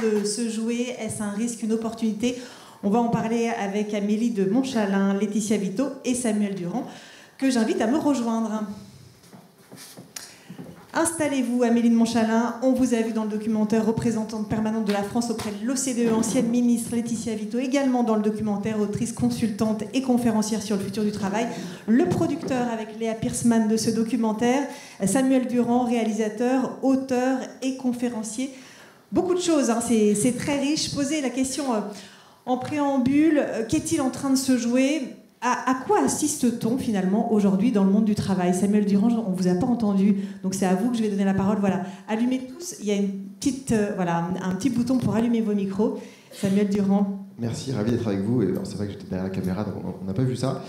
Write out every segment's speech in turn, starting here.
de se jouer? Est-ce un risque, une opportunité? On va en parler avec Amélie de Montchalin, Laetitia Vito et Samuel Durand, que j'invite à me rejoindre. Installez-vous, Amélie de Montchalin. On vous a vu dans le documentaire représentante permanente de la France auprès de l'OCDE, ancienne ministre. Laetitia Vito, également dans le documentaire, autrice, consultante et conférencière sur le futur du travail. Le producteur avec Léa Pearsman de ce documentaire. Samuel Durand, réalisateur, auteur et conférencier. Beaucoup de choses, hein. C'est très riche. Posez la question en préambule, qu'est-il en train de se jouer ? À quoi assiste-t-on finalement aujourd'hui dans le monde du travail? Samuel Durand, on ne vous a pas entendu, donc c'est à vous que je vais donner la parole. Voilà, allumez tous, il y a une petite, un petit bouton pour allumer vos micros. Samuel Durand. Merci, ravi d'être avec vous. C'est vrai que j'étais derrière la caméra, donc on n'a pas vu ça.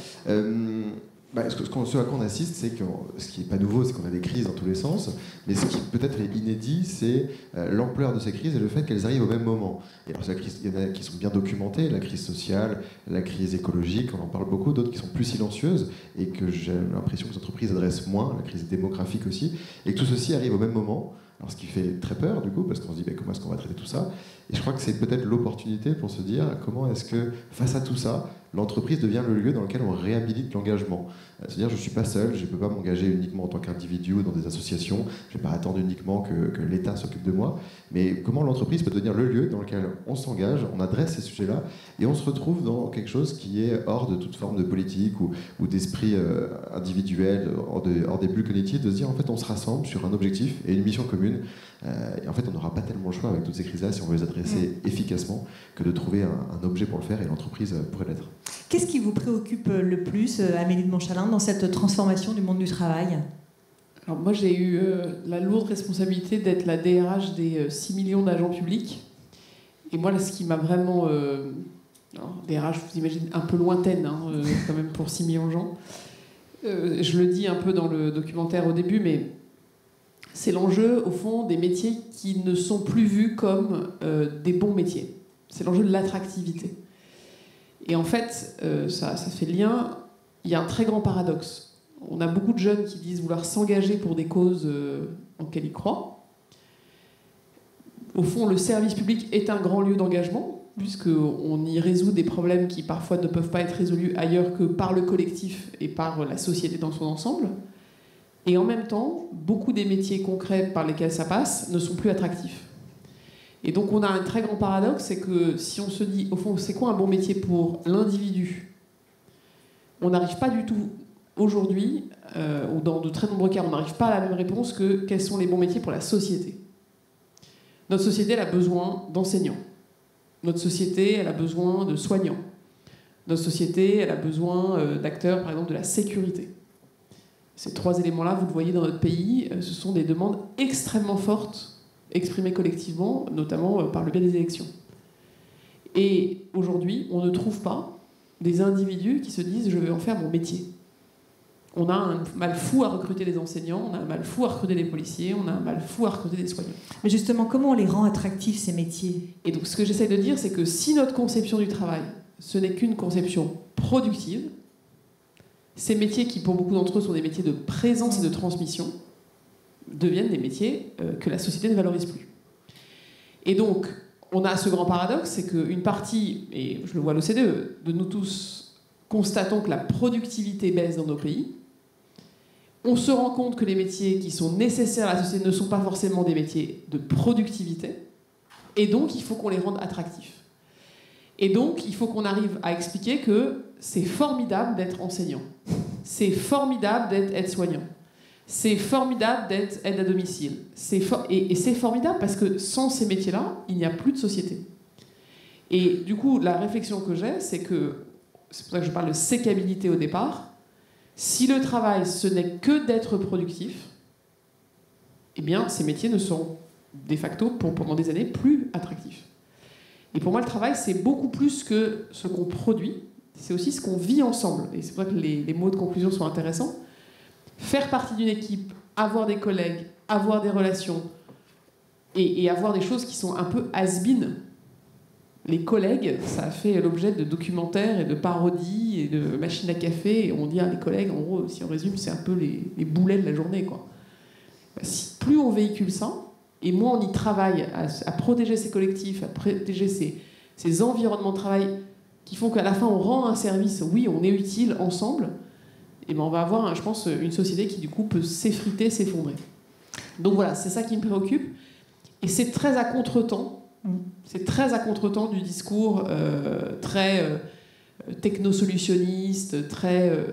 Ce à quoi on assiste, c'est que ce qui n'est pas nouveau, c'est qu'on a des crises dans tous les sens, mais ce qui peut-être est inédit, c'est l'ampleur de ces crises et le fait qu'elles arrivent au même moment. Et alors, il y en a qui sont bien documentées, la crise sociale, la crise écologique, on en parle beaucoup, d'autres qui sont plus silencieuses et que j'ai l'impression que les entreprises adressent moins, la crise démographique aussi, et que tout ceci arrive au même moment. Alors, ce qui fait très peur, du coup, parce qu'on se dit comment est-ce qu'on va traiter tout ça. Et je crois que c'est peut-être l'opportunité pour se dire comment est-ce que, face à tout ça, l'entreprise devient le lieu dans lequel on réhabilite l'engagement. C'est-à-dire, je ne suis pas seul, je ne peux pas m'engager uniquement en tant qu'individu ou dans des associations, je ne vais pas attendre uniquement que l'État s'occupe de moi, mais comment l'entreprise peut devenir le lieu dans lequel on s'engage, on adresse ces sujets-là, et on se retrouve dans quelque chose qui est hors de toute forme de politique ou d'esprit individuel, hors des bulles cognitives, de se dire, en fait, on se rassemble sur un objectif et une mission commune, et en fait, on n'aura pas tellement le choix avec toutes ces crises-là si on veut les adresser efficacement que de trouver un objet pour le faire, et l'entreprise pourrait l'être. Qu'est-ce qui vous préoccupe le plus, Amélie de Montchalin, dans cette transformation du monde du travail? Alors moi, j'ai eu la lourde responsabilité d'être la DRH des 6 millions d'agents publics. Et moi, là, ce qui m'a vraiment... DRH, vous imaginez, un peu lointaine, quand même, pour 6 millions de gens. Je le dis un peu dans le documentaire au début, mais c'est l'enjeu, au fond, des métiers qui ne sont plus vus comme des bons métiers. C'est l'enjeu de l'attractivité. Et en fait, ça fait lien. Il y a un très grand paradoxe. On a beaucoup de jeunes qui disent vouloir s'engager pour des causes auxquelles ils croient. Au fond, le service public est un grand lieu d'engagement, puisqu'on y résout des problèmes qui parfois ne peuvent pas être résolus ailleurs que par le collectif et par la société dans son ensemble. Et en même temps, beaucoup des métiers concrets par lesquels ça passe ne sont plus attractifs. Et donc on a un très grand paradoxe, c'est que si on se dit, au fond, c'est quoi un bon métier pour l'individu? On n'arrive pas du tout, aujourd'hui, ou dans de très nombreux cas, on n'arrive pas à la même réponse que quels sont les bons métiers pour la société. Notre société, elle a besoin d'enseignants. Notre société, elle a besoin de soignants. Notre société, elle a besoin d'acteurs, par exemple, de la sécurité. Ces trois éléments-là, vous le voyez dans notre pays, ce sont des demandes extrêmement fortes exprimées collectivement, notamment par le biais des élections. Et aujourd'hui, on ne trouve pas des individus qui se disent « je vais en faire mon métier ». On a un mal fou à recruter des enseignants, on a un mal fou à recruter des policiers, on a un mal fou à recruter des soignants. Mais justement, comment on les rend attractifs, ces métiers? Et donc, ce que j'essaie de dire, c'est que si notre conception du travail, ce n'est qu'une conception productive, ces métiers qui, pour beaucoup d'entre eux, sont des métiers de présence et de transmission, deviennent des métiers que la société ne valorise plus. Et donc, on a ce grand paradoxe, c'est qu'une partie, et je le vois à l'OCDE, de nous tous constatons que la productivité baisse dans nos pays. On se rend compte que les métiers qui sont nécessaires à la société ne sont pas forcément des métiers de productivité, et donc il faut qu'on les rende attractifs. Et donc, il faut qu'on arrive à expliquer que c'est formidable d'être enseignant, c'est formidable d'être aide-soignant, c'est formidable d'être aide à domicile. Et c'est formidable parce que sans ces métiers-là, il n'y a plus de société. Et du coup, la réflexion que j'ai, c'est pour ça que je parle de sécabilité au départ, si le travail, ce n'est que d'être productif, eh bien, ces métiers ne seront de facto, pendant des années, plus attractifs. Et pour moi, le travail, c'est beaucoup plus que ce qu'on produit, c'est aussi ce qu'on vit ensemble. Et c'est pour ça que les mots de conclusion sont intéressants. Faire partie d'une équipe, avoir des collègues, avoir des relations et avoir des choses qui sont un peu has-been. Les collègues, ça a fait l'objet de documentaires et de parodies et de machines à café. Et on dit, les collègues, en gros, si on résume, c'est un peu les boulets de la journée, quoi. Plus on véhicule ça, et moins on y travaille à protéger ces collectifs, à protéger ces environnements de travail qui font qu'à la fin on rend un service, oui, on est utile ensemble, et ben on va avoir, je pense, une société qui du coup peut s'effriter, s'effondrer. Donc voilà, c'est ça qui me préoccupe. Et c'est très à contre-temps. C'est très à contre-temps du discours très technosolutionniste, très...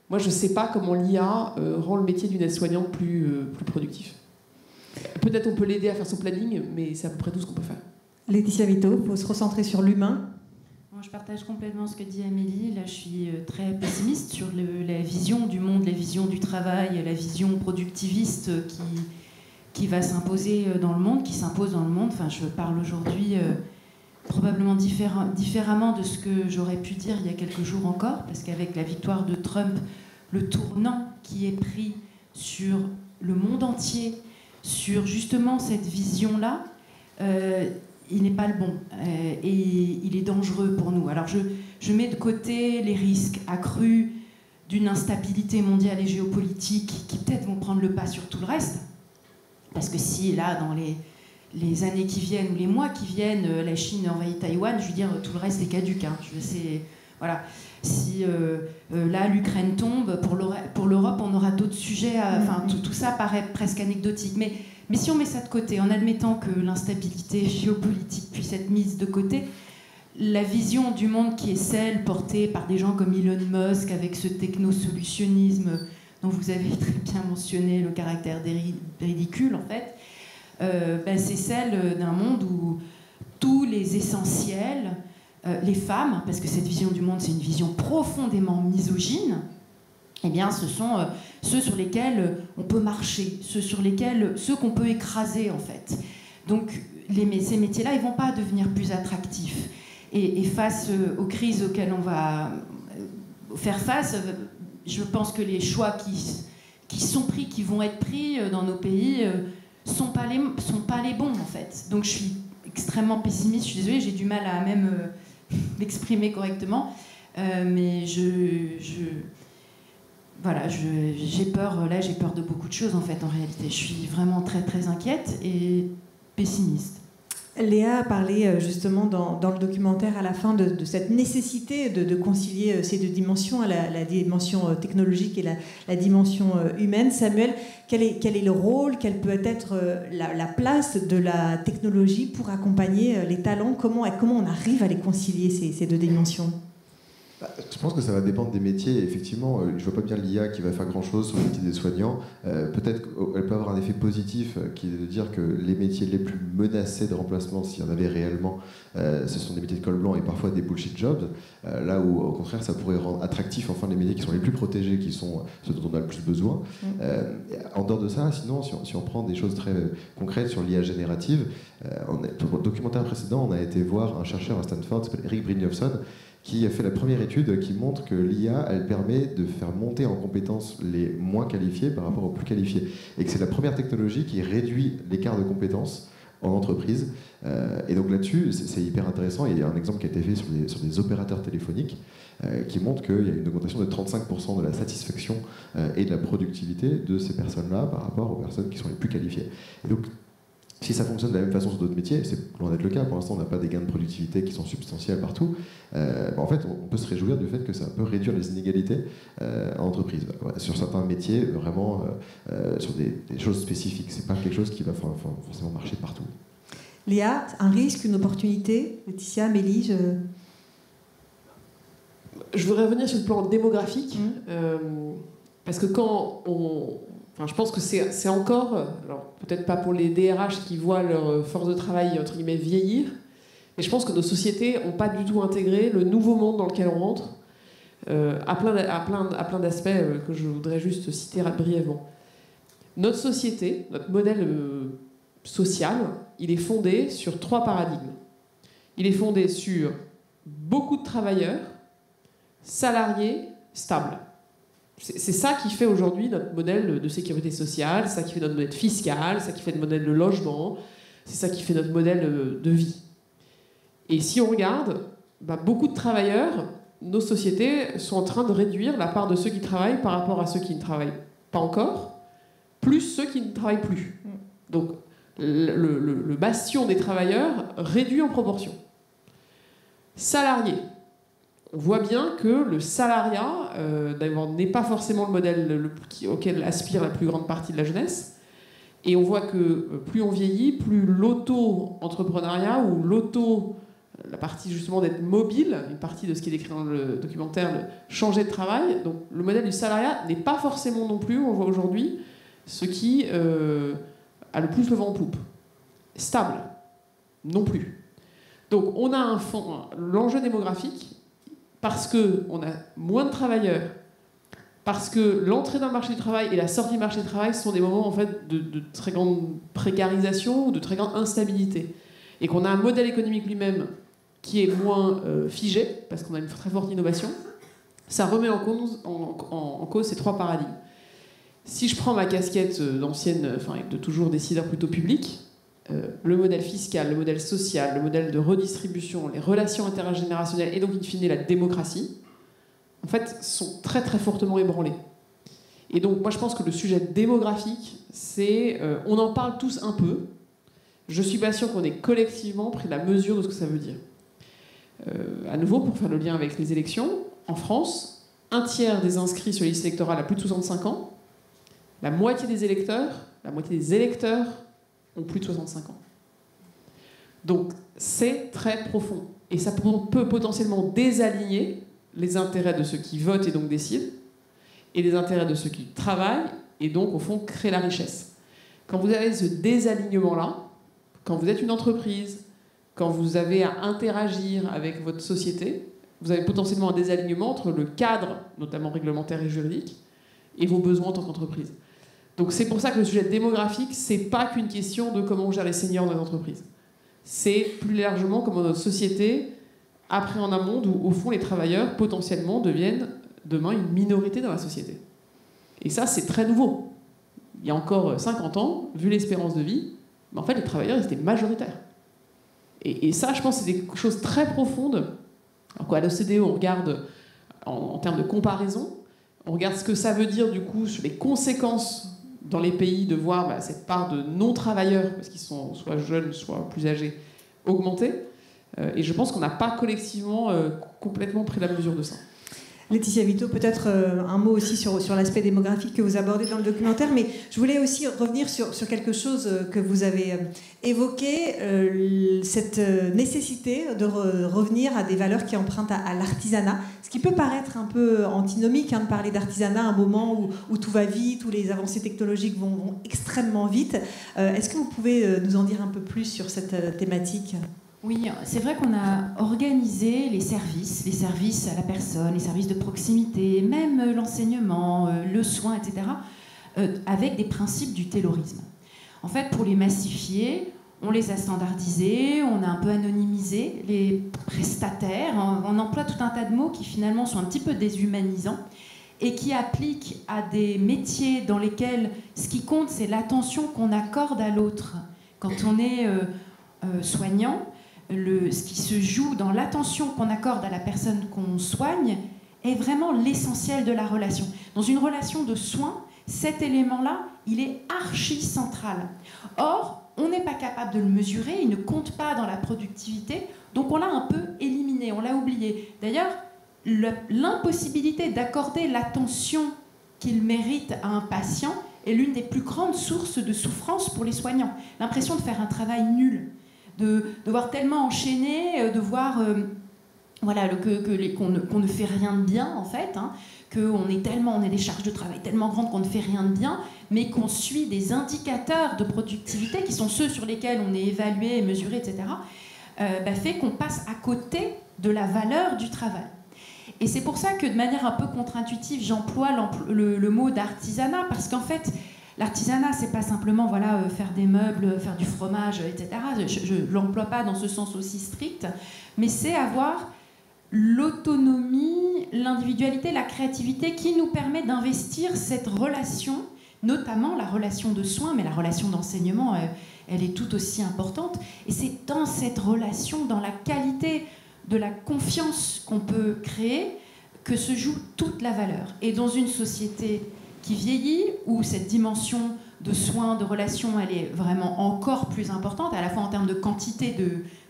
Moi, je ne sais pas comment l'IA rend le métier d'une aide-soignante plus productif. Peut-être on peut l'aider à faire son planning, mais c'est à peu près tout ce qu'on peut faire. Laetitia Vito, il faut se recentrer sur l'humain. Moi, je partage complètement ce que dit Amélie. Là, je suis très pessimiste sur la vision du monde, la vision du travail, la vision productiviste qui va s'imposer dans le monde, qui s'impose dans le monde. Enfin, je parle aujourd'hui probablement différemment de ce que j'aurais pu dire il y a quelques jours encore, parce qu'avec la victoire de Trump, le tournant qui est pris sur le monde entier, sur justement cette vision-là, il n'est pas le bon et il est dangereux pour nous. Alors je mets de côté les risques accrus d'une instabilité mondiale et géopolitique qui peut-être vont prendre le pas sur tout le reste, parce que si là dans les années qui viennent ou les mois qui viennent la Chine envahit Taïwan, je veux dire tout le reste est caduc, hein. Voilà. Si là l'Ukraine tombe, pour l'Europe on aura d'autres sujets, enfin tout ça paraît presque anecdotique, mais si on met ça de côté, en admettant que l'instabilité géopolitique puisse être mise de côté, la vision du monde qui est celle portée par des gens comme Elon Musk, avec ce technosolutionnisme dont vous avez très bien mentionné le caractère ridicule, en fait, c'est celle d'un monde où tous les essentiels, les femmes, parce que cette vision du monde, c'est une vision profondément misogyne, eh bien, ce sont ceux sur lesquels on peut marcher, ceux qu'on peut écraser, en fait. Donc, ces métiers-là, ils ne vont pas devenir plus attractifs. Et face aux crises auxquelles on va faire face, je pense que les choix qui sont pris, qui vont être pris dans nos pays, sont pas les bons, en fait. Donc, je suis extrêmement pessimiste. Je suis désolée, j'ai du mal à même m'exprimer correctement. Mais voilà, j'ai peur de beaucoup de choses en fait en réalité. Je suis vraiment très très inquiète et pessimiste. Léa a parlé justement dans le documentaire à la fin de cette nécessité de concilier ces deux dimensions, la dimension technologique et la dimension humaine. Samuel, quel est le rôle, quelle peut être la place de la technologie pour accompagner les talents? Comment on arrive à les concilier ces deux dimensions? Je pense que ça va dépendre des métiers. Effectivement, je ne vois pas bien l'IA qui va faire grand-chose sur le métier des soignants. Peut-être qu'elle peut avoir un effet positif qui est de dire que les métiers les plus menacés de remplacement, s'il y en avait réellement, ce sont des métiers de col blanc et parfois des bullshit jobs. Là où, au contraire, ça pourrait rendre attractifs enfin les métiers qui sont les plus protégés, qui sont ceux dont on a le plus besoin. En dehors de ça, sinon, si on prend des choses très concrètes sur l'IA générative, pour le documentaire précédent, on a été voir un chercheur à Stanford qui s'appelle Eric Brynjolfsson, qui a fait la première étude qui montre que l'IA, elle permet de faire monter en compétences les moins qualifiés par rapport aux plus qualifiés. Et que c'est la première technologie qui réduit l'écart de compétences en entreprise. Et donc là-dessus, c'est hyper intéressant. Il y a un exemple qui a été fait sur des opérateurs téléphoniques qui montre qu'il y a une augmentation de 35% de la satisfaction et de la productivité de ces personnes-là par rapport aux personnes qui sont les plus qualifiées. Et donc, si ça fonctionne de la même façon sur d'autres métiers, c'est loin d'être le cas. Pour l'instant, on n'a pas des gains de productivité qui sont substantiels partout. En fait, on peut se réjouir du fait que ça peut réduire les inégalités en entreprise. Sur certains métiers, vraiment, sur des choses spécifiques. C'est pas quelque chose qui va forcément marcher partout. Léa, un risque, une opportunité? Laetitia, Amélie, Je voudrais revenir sur le plan démographique, parce que quand je pense que c'est encore, alors peut-être pas pour les DRH qui voient leur force de travail entre guillemets vieillir, mais je pense que nos sociétés n'ont pas du tout intégré le nouveau monde dans lequel on rentre, à plein d'aspects que je voudrais juste citer brièvement. Notre société, notre modèle social, il est fondé sur 3 paradigmes. Il est fondé sur beaucoup de travailleurs, salariés, stables. C'est ça qui fait aujourd'hui notre modèle de sécurité sociale, c'est ça qui fait notre modèle fiscal, c'est ça qui fait notre modèle de logement, c'est ça qui fait notre modèle de vie. Et si on regarde, beaucoup de travailleurs, nos sociétés sont en train de réduire la part de ceux qui travaillent par rapport à ceux qui ne travaillent pas encore, plus ceux qui ne travaillent plus. Donc le bastion des travailleurs réduit en proportion. Salariés. On voit bien que le salariat n'est pas forcément le modèle auquel aspire la plus grande partie de la jeunesse. Et on voit que plus on vieillit, plus l'auto-entrepreneuriat ou la partie justement d'être mobile, une partie de ce qui est décrit dans le documentaire, le changer de travail, donc le modèle du salariat n'est pas forcément non plus, on voit aujourd'hui, ce qui a le plus le vent en poupe. Stable, non plus. Donc on a l'enjeu démographique, parce qu'on a moins de travailleurs, parce que l'entrée dans le marché du travail et la sortie du marché du travail sont des moments en fait, de très grande précarisation ou de très grande instabilité. Et qu'on a un modèle économique lui-même qui est moins figé, parce qu'on a une très forte innovation, ça remet en cause ces trois paradigmes. Si je prends ma casquette d'ancienne, de toujours décideur plutôt public, le modèle fiscal, le modèle social, le modèle de redistribution, les relations intergénérationnelles et donc in fine la démocratie, en fait, sont très très fortement ébranlés. Et donc moi je pense que le sujet démographique, c'est, on en parle tous un peu, je suis pas sûr qu'on ait collectivement pris la mesure de ce que ça veut dire. À nouveau, pour faire le lien avec les élections, en France, 1/3 des inscrits sur les listes électorales a plus de 65 ans, la moitié des électeurs ont plus de 65 ans. Donc c'est très profond. Et ça peut potentiellement désaligner les intérêts de ceux qui votent et donc décident, et les intérêts de ceux qui travaillent, et donc au fond créent la richesse. Quand vous avez ce désalignement-là, quand vous êtes une entreprise, quand vous avez à interagir avec votre société, vous avez potentiellement un désalignement entre le cadre, notamment réglementaire et juridique, et vos besoins en tant qu'entreprise. Donc c'est pour ça que le sujet démographique, c'est pas qu'une question de comment on gère les seniors dans les entreprises. C'est plus largement comment notre société appréhende un monde où, au fond, les travailleurs, potentiellement, deviennent demain une minorité dans la société. Et ça, c'est très nouveau. Il y a encore 50 ans, vu l'espérance de vie, mais en fait, les travailleurs, ils étaient majoritaires. Et ça, je pense, c'est des choses très profondes. Alors, à l'OCDE, on regarde, en termes de comparaison, on regarde ce que ça veut dire, du coup, sur les conséquences dans les pays de voir cette part de non-travailleurs, parce qu'ils sont soit jeunes, soit plus âgés, augmenter. Et je pense qu'on n'a pas collectivement complètement pris la mesure de ça. Laetitia Vito, peut-être un mot aussi sur l'aspect démographique que vous abordez dans le documentaire, mais je voulais aussi revenir sur quelque chose que vous avez évoqué, cette nécessité de revenir à des valeurs qui empruntent à l'artisanat, ce qui peut paraître un peu antinomique de parler d'artisanat à un moment où tout va vite, où les avancées technologiques vont extrêmement vite. Est-ce que vous pouvez nous en dire un peu plus sur cette thématique ? Oui, c'est vrai qu'on a organisé les services à la personne, les services de proximité, même l'enseignement, le soin, etc., avec des principes du taylorisme. En fait, pour les massifier, on les a standardisés, on a un peu anonymisé les prestataires, on emploie tout un tas de mots qui finalement sont un petit peu déshumanisants et qui appliquent à des métiers dans lesquels ce qui compte, c'est l'attention qu'on accorde à l'autre. Quand on est soignant, ce qui se joue dans l'attention qu'on accorde à la personne qu'on soigne est vraiment l'essentiel de la relation. Dans une relation de soins, cet élément-là, il est archi central. Or, on n'est pas capable de le mesurer, il ne compte pas dans la productivité, donc on l'a un peu éliminé, on l'a oublié. D'ailleurs, l'impossibilité d'accorder l'attention qu'il mérite à un patient est l'une des plus grandes sources de souffrance pour les soignants. L'impression de faire un travail nul. De voir tellement enchaîner, de voir qu'on ne fait rien de bien en fait, qu'on a des charges de travail tellement grandes qu'on ne fait rien de bien, mais qu'on suit des indicateurs de productivité qui sont ceux sur lesquels on est évalué, mesuré, etc., fait qu'on passe à côté de la valeur du travail. Et c'est pour ça que de manière un peu contre-intuitive, j'emploie le mot d'artisanat, parce qu'en fait, l'artisanat, c'est pas simplement faire des meubles, faire du fromage, etc. Je ne l'emploie pas dans ce sens aussi strict, mais c'est avoir l'autonomie, l'individualité, la créativité qui nous permet d'investir cette relation, notamment la relation de soins, mais la relation d'enseignement, elle est tout aussi importante. Et c'est dans cette relation, dans la qualité de la confiance qu'on peut créer, que se joue toute la valeur. Et dans une société qui vieillit, où cette dimension de soins, de relations, elle est vraiment encore plus importante, à la fois en termes de quantité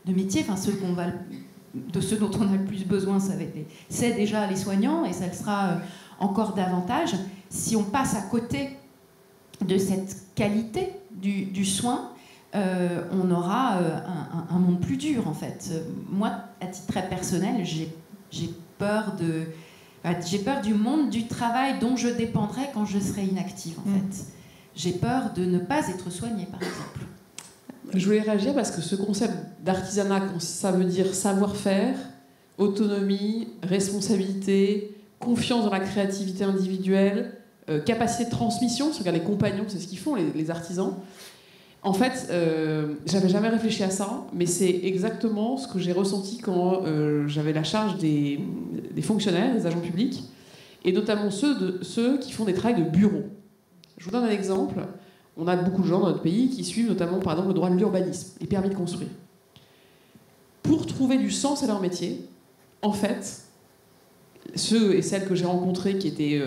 de métiers, enfin de ceux dont on a le plus besoin, c'est déjà les soignants, et ça le sera encore davantage. Si on passe à côté de cette qualité du soin, on aura un monde plus dur, en fait. Moi, à titre très personnel, j'ai peur du monde du travail dont je dépendrai quand je serai inactive, en fait. J'ai peur de ne pas être soignée, par exemple. Je voulais réagir parce que ce concept d'artisanat, ça veut dire savoir-faire, autonomie, responsabilité, confiance dans la créativité individuelle, capacité de transmission, si on regarde les compagnons, c'est ce qu'ils font, les artisans. En fait, j'avais jamais réfléchi à ça, mais c'est exactement ce que j'ai ressenti quand j'avais la charge des fonctionnaires, des agents publics, et notamment ceux qui font des travaux de bureau. Je vous donne un exemple. On a beaucoup de gens dans notre pays qui suivent notamment, par exemple, le droit de l'urbanisme, les permis de construire. Pour trouver du sens à leur métier, en fait, ceux et celles que j'ai rencontrés qui étaient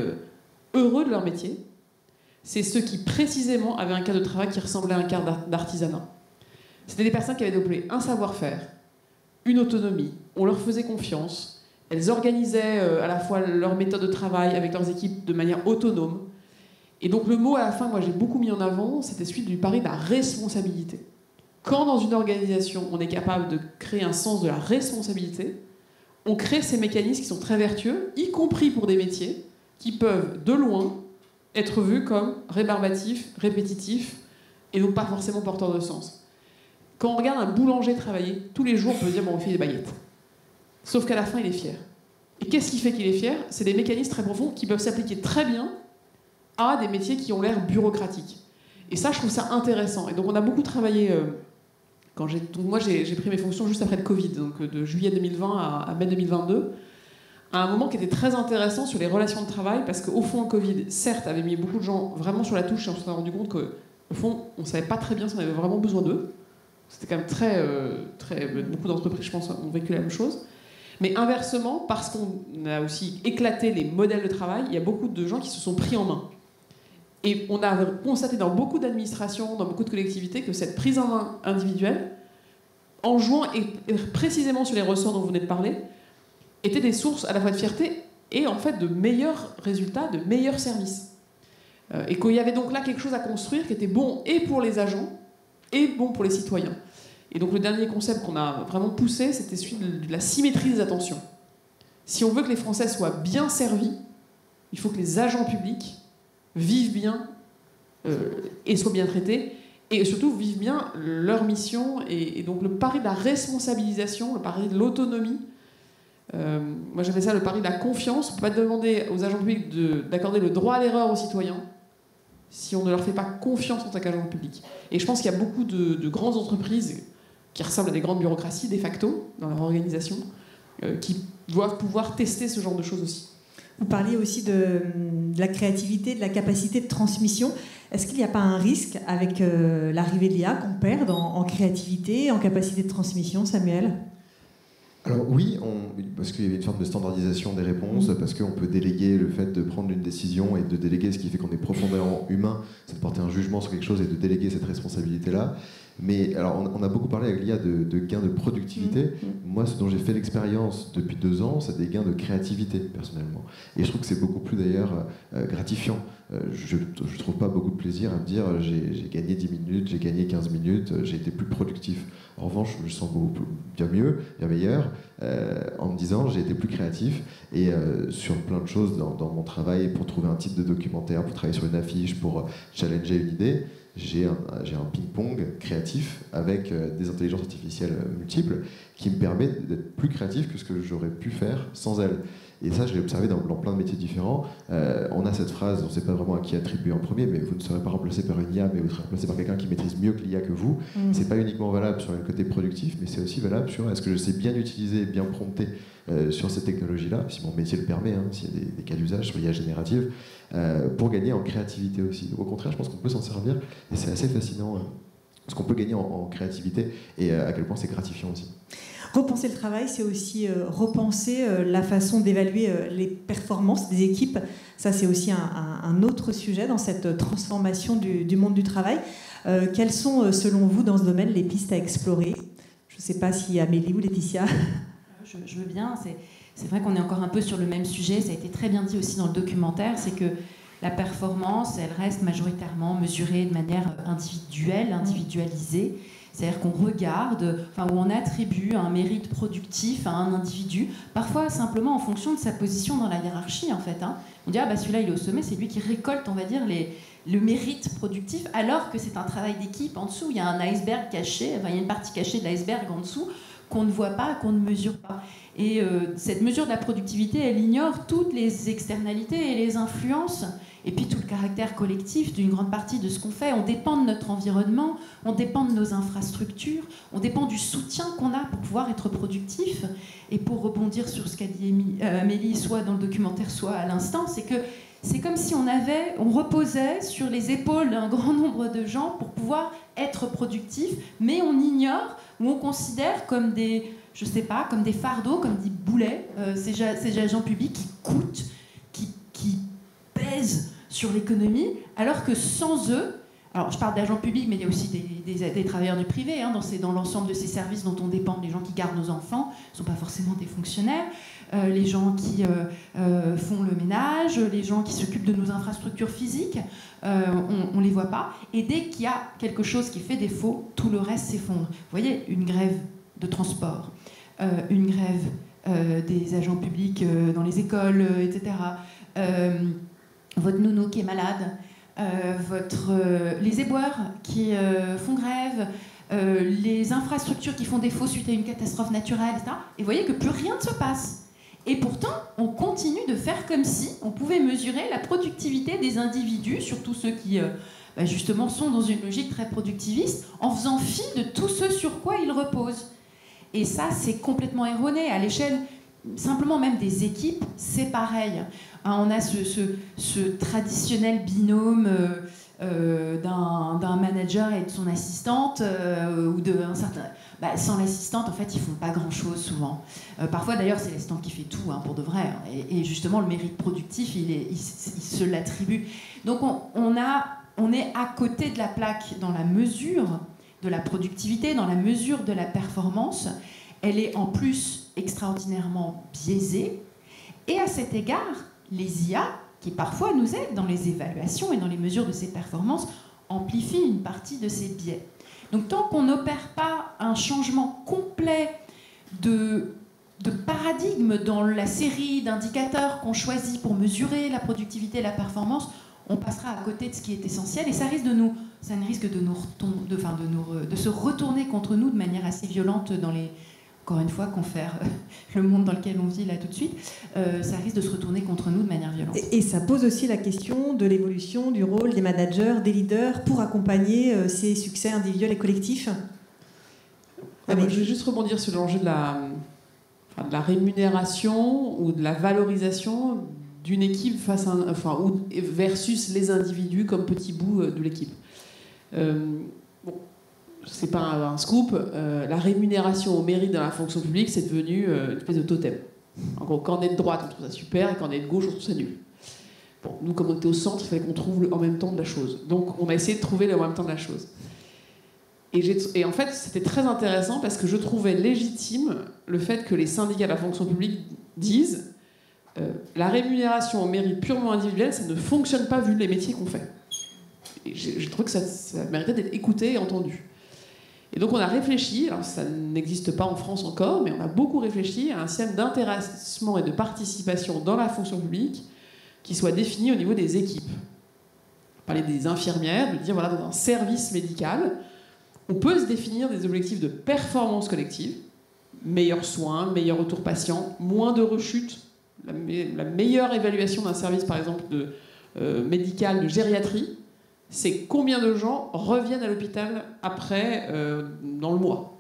heureux de leur métier, c'est ceux qui, précisément, avaient un cadre de travail qui ressemblait à un cadre d'artisanat. C'était des personnes qui avaient développé un savoir-faire, une autonomie, on leur faisait confiance, elles organisaient à la fois leur méthode de travail avec leurs équipes de manière autonome. Et donc le mot à la fin, moi j'ai beaucoup mis en avant, c'était celui du pari de la responsabilité. Quand dans une organisation, on est capable de créer un sens de la responsabilité, on crée ces mécanismes qui sont très vertueux, y compris pour des métiers qui peuvent, de loin, être vus comme rébarbatifs, répétitifs, et donc pas forcément porteurs de sens. Quand on regarde un boulanger travailler, tous les jours, on peut se dire, bon, on fait des baguettes. Sauf qu'à la fin, il est fier. Et qu'est-ce qui fait qu'il est fier? C'est des mécanismes très profonds qui peuvent s'appliquer très bien à des métiers qui ont l'air bureaucratiques. Et ça, je trouve ça intéressant. Et donc, on a beaucoup travaillé... donc moi, j'ai pris mes fonctions juste après le Covid, donc de juillet 2020 à mai 2022, à un moment qui était très intéressant sur les relations de travail, parce qu'au fond, le Covid, certes, avait mis beaucoup de gens vraiment sur la touche, et on s'est rendu compte qu'au fond, on ne savait pas très bien si on avait vraiment besoin d'eux. C'était quand même beaucoup d'entreprises, je pense, ont vécu la même chose. Mais inversement, parce qu'on a aussi éclaté les modèles de travail, il y a beaucoup de gens qui se sont pris en main. Et on a constaté dans beaucoup d'administrations, dans beaucoup de collectivités, que cette prise en main individuelle, en jouant et précisément sur les ressorts dont vous venez de parler, était des sources à la fois de fierté et en fait de meilleurs résultats, de meilleurs services. Et qu'il y avait donc là quelque chose à construire qui était bon et pour les agents et bon pour les citoyens. Et donc le dernier concept qu'on a vraiment poussé, c'était celui de la symétrie des attentions. Si on veut que les Français soient bien servis, il faut que les agents publics vivent bien et soient bien traités, et surtout vivent bien leur mission. Et donc le pari de la responsabilisation, le pari de l'autonomie, moi j'appelle ça le pari de la confiance. On ne peut pas demander aux agents publics d'accorder le droit à l'erreur aux citoyens si on ne leur fait pas confiance en tant qu'agent public. Et je pense qu'il y a beaucoup de grandes entreprises qui ressemblent à des grandes bureaucraties de facto dans leur organisation, qui doivent pouvoir tester ce genre de choses aussi. Vous parliez aussi de la créativité, de la capacité de transmission. Est-ce qu'il n'y a pas un risque avec l'arrivée de l'IA qu'on perde en créativité, en capacité de transmission, Samuel ? Alors oui, parce qu'il y avait une forme de standardisation des réponses, parce qu'on peut déléguer le fait de prendre une décision et de déléguer ce qui fait qu'on est profondément humain, c'est de porter un jugement sur quelque chose et de déléguer cette responsabilité-là. Mais alors, on a beaucoup parlé avec l'IA de gains de productivité. Moi, ce dont j'ai fait l'expérience depuis 2 ans, c'est des gains de créativité, personnellement. Et je trouve que c'est beaucoup plus, d'ailleurs, gratifiant. Je ne trouve pas beaucoup de plaisir à me dire j'ai gagné 10 minutes, j'ai gagné 15 minutes, j'ai été plus productif. En revanche, je me sens bien mieux, bien meilleur, en me disant j'ai été plus créatif. Et sur plein de choses dans mon travail, pour trouver un titre de documentaire, pour travailler sur une affiche, pour challenger une idée, j'ai un ping-pong créatif avec des intelligences artificielles multiples qui me permet d'être plus créatif que ce que j'aurais pu faire sans elles. Et ça, je l'ai observé dans plein de métiers différents. On a cette phrase, on ne sait pas vraiment à qui attribuer en premier, mais vous ne serez pas remplacé par une IA, mais vous serez remplacé par quelqu'un qui maîtrise mieux que l'IA que vous. C'est pas uniquement valable sur le côté productif, mais c'est aussi valable sur est-ce que je sais bien utiliser, bien prompter sur ces technologies-là, si mon métier le permet, s'il y a des cas d'usage sur l'IA générative, pour gagner en créativité aussi. Au contraire, je pense qu'on peut s'en servir, et c'est assez fascinant ce qu'on peut gagner en créativité, et à quel point c'est gratifiant aussi. Repenser le travail, c'est aussi repenser la façon d'évaluer les performances des équipes. Ça, c'est aussi un autre sujet dans cette transformation du monde du travail. Quelles sont, selon vous, dans ce domaine, les pistes à explorer ? Je ne sais pas si Amélie ou Laetitia. Je veux bien. C'est vrai qu'on est encore un peu sur le même sujet. Ça a été très bien dit aussi dans le documentaire. C'est que la performance, elle reste majoritairement mesurée de manière individuelle, individualisée. C'est-à-dire qu'on regarde, où on attribue un mérite productif à un individu, parfois simplement en fonction de sa position dans la hiérarchie, en fait. On dit, celui-là, il est au sommet, c'est lui qui récolte, on va dire, le mérite productif, alors que c'est un travail d'équipe. En dessous, il y a un iceberg caché, il y a une partie cachée de l'iceberg en dessous qu'on ne voit pas, qu'on ne mesure pas. Et cette mesure de la productivité, elle ignore toutes les externalités et les influences, et puis tout le caractère collectif d'une grande partie de ce qu'on fait. On dépend de notre environnement, on dépend de nos infrastructures, on dépend du soutien qu'on a pour pouvoir être productif. Et pour rebondir sur ce qu'a dit Amélie, soit dans le documentaire, soit à l'instant, c'est que c'est comme si on reposait sur les épaules d'un grand nombre de gens pour pouvoir être productif, mais on ignore ou on considère comme des, comme des fardeaux, comme des boulets, ces agents publics qui coûtent, qui pèsent sur l'économie, alors que sans eux, alors je parle d'agents publics, mais il y a aussi des travailleurs du privé, dans l'ensemble de ces services dont on dépend, les gens qui gardent nos enfants, ne sont pas forcément des fonctionnaires, les gens qui font le ménage, les gens qui s'occupent de nos infrastructures physiques, on ne les voit pas. Et dès qu'il y a quelque chose qui fait défaut, tout le reste s'effondre. Vous voyez, une grève de transport, une grève des agents publics dans les écoles, etc. Votre nounou qui est malade, les éboueurs qui font grève, les infrastructures qui font défaut suite à une catastrophe naturelle, etc. Et vous voyez que plus rien ne se passe. Et pourtant, on continue de faire comme si on pouvait mesurer la productivité des individus, surtout ceux qui, justement, sont dans une logique très productiviste, en faisant fi de tout ce sur quoi ils reposent. Et ça, c'est complètement erroné. À l'échelle, simplement même des équipes, c'est pareil. On a ce traditionnel binôme d'un manager et de son assistante, ou d'un certain... sans l'assistante, en fait, ils font pas grand-chose souvent. Parfois, d'ailleurs, c'est l'assistante qui fait tout, pour de vrai. Et justement, le mérite productif, il se l'attribue. Donc, on est à côté de la plaque dans la mesure de la productivité, dans la mesure de la performance. Elle est en plus extraordinairement biaisée. Et à cet égard, les IA, qui parfois nous aident dans les évaluations et dans les mesures de ces performances, amplifient une partie de ces biais. Donc tant qu'on n'opère pas un changement complet de paradigme dans la série d'indicateurs qu'on choisit pour mesurer la productivité et la performance, on passera à côté de ce qui est essentiel et ça risque de se retourner contre nous de manière assez violente dans les... Encore une fois, confère le monde dans lequel on vit là tout de suite, ça risque de se retourner contre nous de manière violente. Et ça pose aussi la question de l'évolution du rôle des managers, des leaders, pour accompagner ces succès individuels et collectifs. Je vais juste rebondir sur l'enjeu de la rémunération ou de la valorisation d'une équipe versus les individus comme petits bouts de l'équipe. C'est pas un scoop, la rémunération au mérite dans la fonction publique, c'est devenu une espèce de totem. En gros, quand on est de droite, on trouve ça super, et quand on est de gauche, on trouve ça nul. Bon, nous, comme on était au centre, il fallait qu'on trouve le en même temps de la chose. Donc, on a essayé de trouver le en même temps de la chose. Et en fait, c'était très intéressant parce que je trouvais légitime le fait que les syndicats de la fonction publique disent la rémunération au mérite purement individuel, ça ne fonctionne pas vu les métiers qu'on fait. Et j'ai trouvé que ça méritait d'être écouté et entendu. Et donc on a réfléchi, alors ça n'existe pas en France encore, mais on a beaucoup réfléchi à un système d'intéressement et de participation dans la fonction publique qui soit défini au niveau des équipes. On parlait des infirmières, de dire voilà, dans un service médical, on peut se définir des objectifs de performance collective, meilleurs soins, meilleur retour patient, moins de rechutes, la meilleure évaluation d'un service par exemple médical de gériatrie, c'est combien de gens reviennent à l'hôpital après, dans le mois.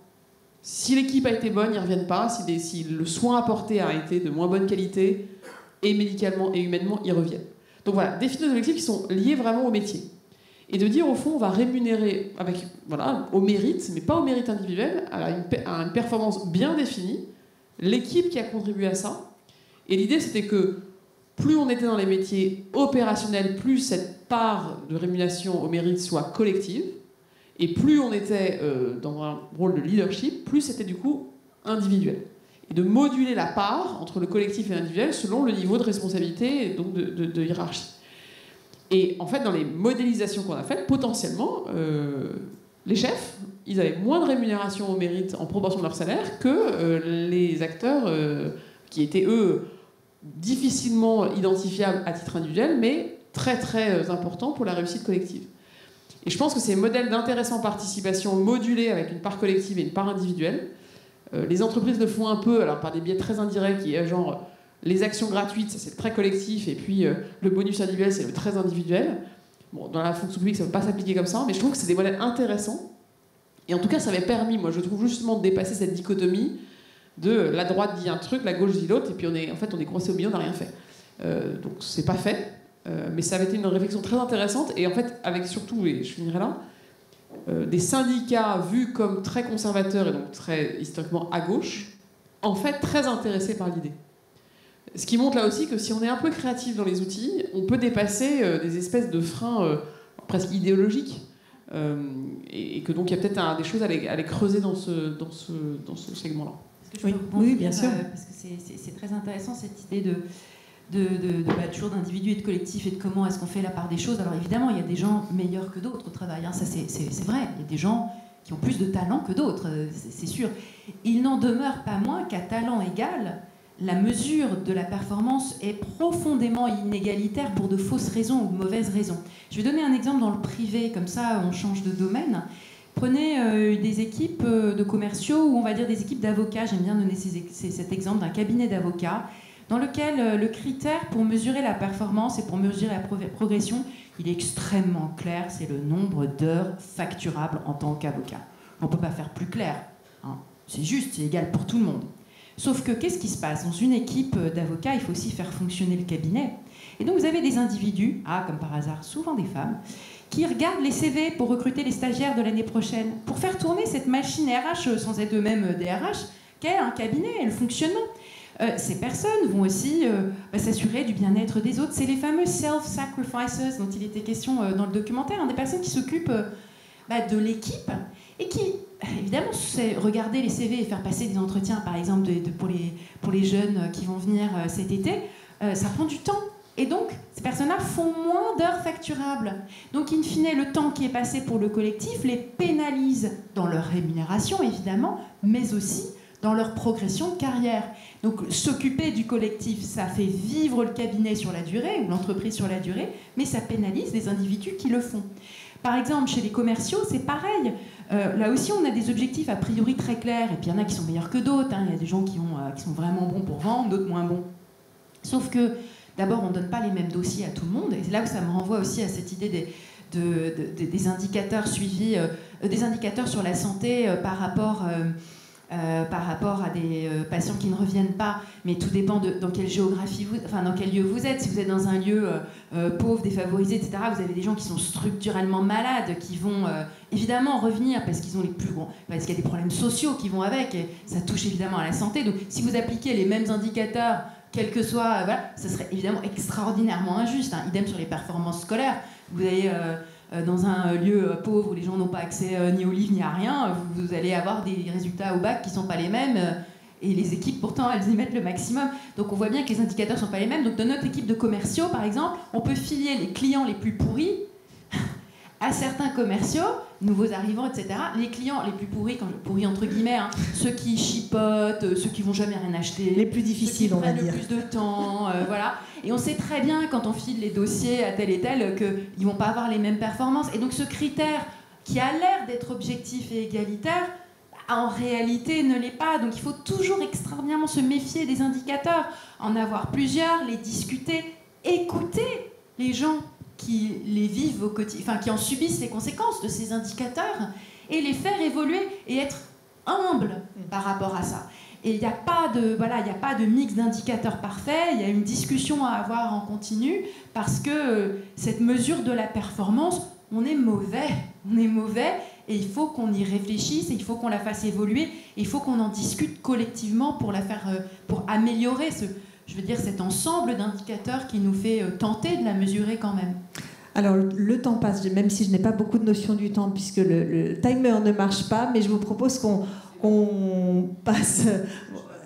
Si l'équipe a été bonne, ils ne reviennent pas. Si le soin apporté a été de moins bonne qualité, et médicalement et humainement, ils reviennent. Donc voilà, définir des objectifs qui sont liés vraiment au métier. et de dire au fond on va rémunérer au mérite, mais pas au mérite individuel, à une performance bien définie, l'équipe qui a contribué à ça. Et l'idée c'était que plus on était dans les métiers opérationnels, plus cette part de rémunération au mérite soit collective, et plus on était dans un rôle de leadership, plus c'était du coup individuel. Et de moduler la part entre le collectif et l'individuel selon le niveau de responsabilité et donc de hiérarchie. Et en fait, dans les modélisations qu'on a faites, potentiellement, les chefs, ils avaient moins de rémunération au mérite en proportion de leur salaire que les acteurs qui étaient, eux, difficilement identifiables à titre individuel, mais très très importants pour la réussite collective. Et je pense que ces modèles d'intéressant participation modulés avec une part collective et une part individuelle, les entreprises le font un peu, alors par des biais très indirects, qui est genre les actions gratuites, ça c'est le très collectif, et puis le bonus individuel, c'est le très individuel. Bon, dans la fonction publique, ça ne peut pas s'appliquer comme ça, mais je trouve que c'est des modèles intéressants. Et en tout cas, ça avait permis, moi je trouve justement, de dépasser cette dichotomie de la droite dit un truc, la gauche dit l'autre, et puis on est coincé au milieu, on n'a rien fait. Donc c'est pas fait, mais ça avait été une réflexion très intéressante, et en fait, avec surtout, et je finirai là, des syndicats vus comme très conservateurs et donc très historiquement à gauche, en fait très intéressés par l'idée. Ce qui montre là aussi que si on est un peu créatif dans les outils, on peut dépasser des espèces de freins presque idéologiques, et que donc il y a peut-être des choses à les creuser dans ce segment-là. Oui, bien sûr. Parce que c'est très intéressant cette idée toujours d'individu et de collectif et de comment est-ce qu'on fait la part des choses. Alors évidemment, il y a des gens meilleurs que d'autres au travail, hein, ça c'est vrai. Il y a des gens qui ont plus de talent que d'autres, c'est sûr. Il n'en demeure pas moins qu'à talent égal, la mesure de la performance est profondément inégalitaire pour de fausses raisons ou de mauvaises raisons. Je vais donner un exemple dans le privé, comme ça on change de domaine. Prenez des équipes de commerciaux ou on va dire des équipes d'avocats. J'aime bien donner cet exemple d'un cabinet d'avocats dans lequel le critère pour mesurer la performance et pour mesurer la progression, il est extrêmement clair, c'est le nombre d'heures facturables en tant qu'avocat. On ne peut pas faire plus clair, hein. C'est juste, c'est égal pour tout le monde. Sauf que qu'est-ce qui se passe? Dans une équipe d'avocats, il faut aussi faire fonctionner le cabinet. Et donc vous avez des individus, comme par hasard, souvent des femmes, qui regardent les CV pour recruter les stagiaires de l'année prochaine, pour faire tourner cette machine RH, sans être eux-mêmes des RH, qu'est un cabinet et le fonctionnement. Ces personnes vont aussi s'assurer du bien-être des autres. C'est les fameux self-sacrifices dont il était question dans le documentaire, hein, des personnes qui s'occupent de l'équipe et qui, évidemment, regarder les CV et faire passer des entretiens, par exemple, pour les jeunes qui vont venir cet été, ça prend du temps. Et donc, ces personnes-là font moins d'heures facturables. Donc, in fine, le temps qui est passé pour le collectif les pénalise dans leur rémunération, évidemment, mais aussi dans leur progression de carrière. Donc, s'occuper du collectif, ça fait vivre le cabinet sur la durée, ou l'entreprise sur la durée, mais ça pénalise les individus qui le font. Par exemple, chez les commerciaux, c'est pareil. Là aussi, on a des objectifs a priori très clairs, et puis il y en a qui sont meilleurs que d'autres. Hein. Il y a des gens qui sont vraiment bons pour vendre, d'autres moins bons. Sauf que, d'abord, on ne donne pas les mêmes dossiers à tout le monde, et c'est là où ça me renvoie aussi à cette idée des indicateurs suivis, des indicateurs sur la santé par rapport à des patients qui ne reviennent pas, mais tout dépend dans quelle géographie dans quel lieu vous êtes. Si vous êtes dans un lieu pauvre, défavorisé, etc., vous avez des gens qui sont structurellement malades, qui vont évidemment revenir parce qu'ils ont parce qu'il y a des problèmes sociaux qui vont avec, et ça touche évidemment à la santé. Donc si vous appliquez les mêmes indicateurs, quel que soit, ça serait évidemment extraordinairement injuste. Hein. Idem sur les performances scolaires. Vous allez dans un lieu pauvre où les gens n'ont pas accès ni aux livres ni à rien, vous allez avoir des résultats au bac qui ne sont pas les mêmes, et les équipes pourtant elles y mettent le maximum. Donc on voit bien que les indicateurs ne sont pas les mêmes. Donc dans notre équipe de commerciaux par exemple, on peut filer les clients les plus pourris à certains commerciaux, nouveaux arrivants, etc. Les clients les plus pourris, pourris entre guillemets, hein, ceux qui chipotent, ceux qui vont jamais rien acheter, les plus difficiles, ceux qui prennent on va dire, le plus de temps, voilà. Et on sait très bien quand on file les dossiers à tel et tel qu'ils vont pas avoir les mêmes performances. Et donc ce critère qui a l'air d'être objectif et égalitaire, en réalité ne l'est pas. Donc il faut toujours extraordinairement se méfier des indicateurs, en avoir plusieurs, les discuter, écouter les gens qui les vivent au quotidien, qui en subissent les conséquences de ces indicateurs, et les faire évoluer et être humble par rapport à ça. Et il n'y a pas de mix d'indicateurs parfaits, il y a une discussion à avoir en continu, parce que cette mesure de la performance on est mauvais. On est mauvais et il faut qu'on y réfléchisse, et il faut qu'on la fasse évoluer, et il faut qu'on en discute collectivement pour améliorer cet ensemble d'indicateurs qui nous fait tenter de la mesurer quand même. Alors, le temps passe, même si je n'ai pas beaucoup de notion du temps, puisque le timer ne marche pas, mais je vous propose qu'on passe...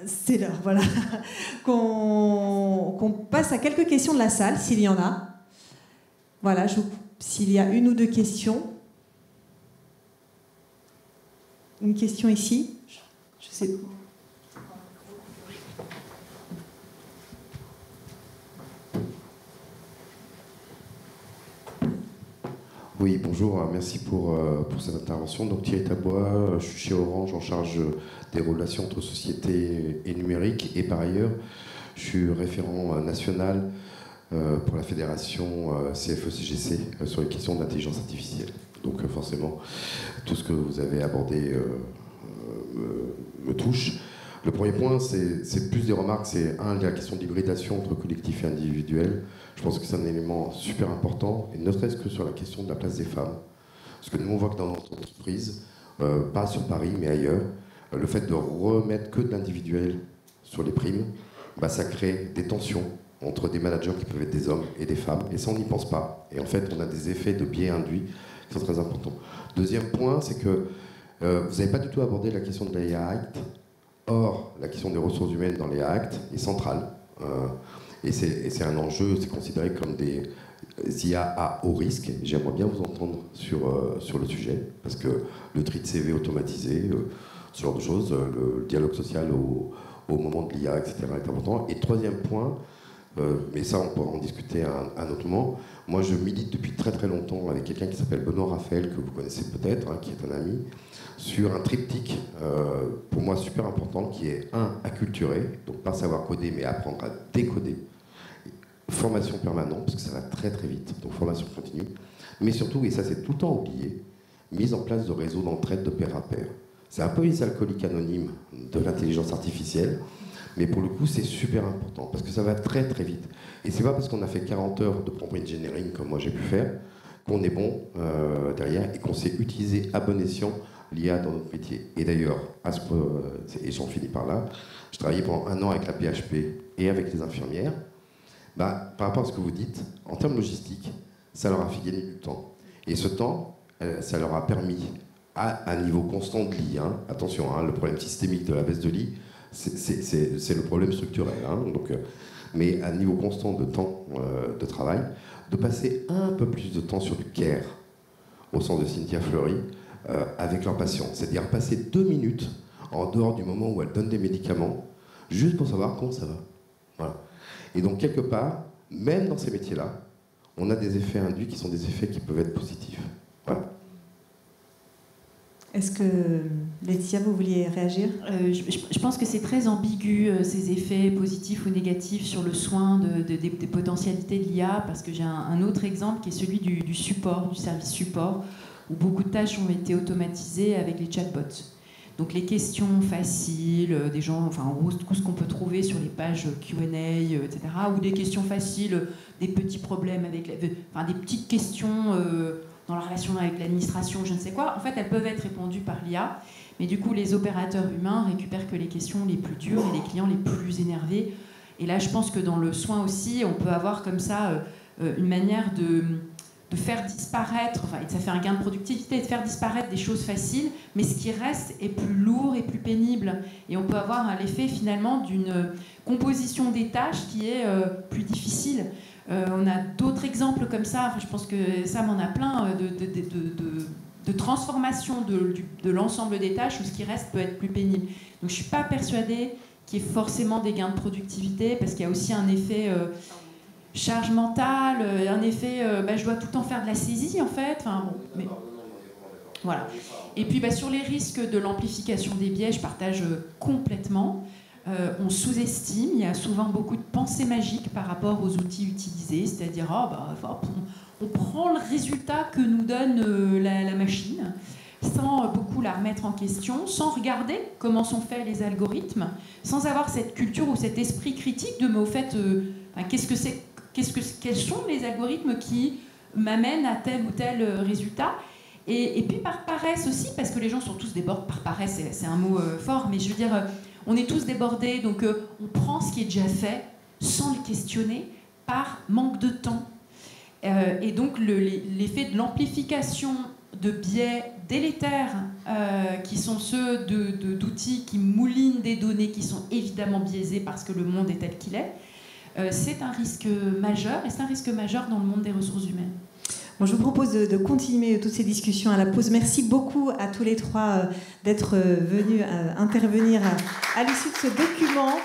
C'est l'heure, voilà. Qu'on passe à quelques questions de la salle, s'il y en a. Voilà, s'il y a une ou deux questions. Une question ici. Je sais pas. Oui, bonjour, merci pour cette intervention. Donc Thierry Tabois, je suis chez Orange en charge des relations entre société et numérique, et par ailleurs, je suis référent national pour la fédération CFE-CGC sur les questions d'intelligence artificielle. Donc forcément, tout ce que vous avez abordé me touche. Le premier point, c'est plus des remarques, c'est la question de l'hybridation entre collectif et individuel. Je pense que c'est un élément super important, et ne serait-ce que sur la question de la place des femmes. Parce que nous, on voit que dans notre entreprise, pas sur Paris, mais ailleurs, le fait de remettre que de l'individuel sur les primes, ça crée des tensions entre des managers qui peuvent être des hommes et des femmes, et ça, on n'y pense pas. Et en fait, on a des effets de biais induits qui sont très importants. Deuxième point, c'est que vous n'avez pas du tout abordé la question de l'IA Act. Or, la question des ressources humaines dans les actes est centrale. Et c'est un enjeu, c'est considéré comme des IA à haut risque. J'aimerais bien vous entendre sur le sujet, parce que le tri de CV automatisé, ce genre de choses, le dialogue social au moment de l'IA, etc. est important. Et troisième point, mais ça on pourra en discuter à un autre moment, moi je milite depuis très très longtemps avec quelqu'un qui s'appelle Benoît Raphaël, que vous connaissez peut-être, qui est un ami, sur un triptyque, pour moi super important, qui est acculturer, donc pas savoir coder, mais apprendre à décoder. Formation permanente, parce que ça va très très vite, donc formation continue. Mais surtout, et ça c'est tout le temps oublié, mise en place de réseaux d'entraide de pair à pair. C'est un peu les alcooliques anonymes de l'intelligence artificielle, mais pour le coup c'est super important, parce que ça va très très vite. Et c'est pas parce qu'on a fait 40 heures de prompt engineering, comme moi j'ai pu faire, qu'on est bon derrière, et qu'on sait utiliser à bon escient l'IA dans notre métier. Et d'ailleurs, et j'en finis par là, je travaillais pendant 1 an avec la PHP et avec les infirmières. Par rapport à ce que vous dites, en termes logistiques, ça leur a fait gagner du temps. Et ce temps, ça leur a permis, à un niveau constant de lit, attention, le problème systémique de la baisse de lit, c'est le problème structurel. Mais à un niveau constant de temps de travail, de passer un peu plus de temps sur du care, au sens de Cynthia Fleury, avec leurs patients. C'est-à-dire passer 2 minutes en dehors du moment où elles donnent des médicaments, juste pour savoir comment ça va. Voilà. Et donc, quelque part, même dans ces métiers-là, on a des effets induits qui sont des effets qui peuvent être positifs. Voilà. Est-ce que, Laetitia, vous vouliez réagir ? Je pense que c'est très ambigu, ces effets positifs ou négatifs sur le soin des potentialités de l'IA, parce que j'ai un autre exemple qui est celui du support, du service support, où beaucoup de tâches ont été automatisées avec les chatbots. Donc les questions faciles des gens, enfin en gros tout ce qu'on peut trouver sur les pages Q&A, etc., ou des questions faciles, des petits problèmes avec, des petites questions dans la relation avec l'administration, je ne sais quoi. En fait, elles peuvent être répondues par l'IA, mais du coup les opérateurs humains récupèrent que les questions les plus dures et les clients les plus énervés. Et là, je pense que dans le soin aussi, on peut avoir comme ça une manière de faire disparaître, ça fait un gain de productivité, de faire disparaître des choses faciles, mais ce qui reste est plus lourd et plus pénible. Et on peut avoir l'effet finalement d'une composition des tâches qui est plus difficile. On a d'autres exemples comme ça, je pense que Sam en a plein, de transformation de l'ensemble des tâches où ce qui reste peut être plus pénible. Donc je ne suis pas persuadée qu'il y ait forcément des gains de productivité, parce qu'il y a aussi un effet... charge mentale, un effet, je dois tout le temps faire de la saisie en fait. Mais... Voilà. Et puis sur les risques de l'amplification des biais, je partage complètement. On sous-estime, il y a souvent beaucoup de pensées magiques par rapport aux outils utilisés, c'est-à-dire on prend le résultat que nous donne la machine, sans beaucoup la remettre en question, sans regarder comment sont faits les algorithmes, sans avoir cette culture ou cet esprit critique de mais au fait, qu'est-ce que c'est, quels sont les algorithmes qui m'amène à tel ou tel résultat. Et puis par paresse aussi, parce que les gens sont tous débordés. Par paresse, c'est un mot fort, mais je veux dire, on est tous débordés, donc on prend ce qui est déjà fait sans le questionner par manque de temps. Et donc l'effet de l'amplification de biais délétères qui sont ceux d'outils qui moulinent des données qui sont évidemment biaisées parce que le monde est tel qu'il est, c'est un risque majeur, et c'est un risque majeur dans le monde des ressources humaines. Bon, je vous propose de continuer toutes ces discussions à la pause. Merci beaucoup à tous les trois d'être venus intervenir à l'issue de ce document.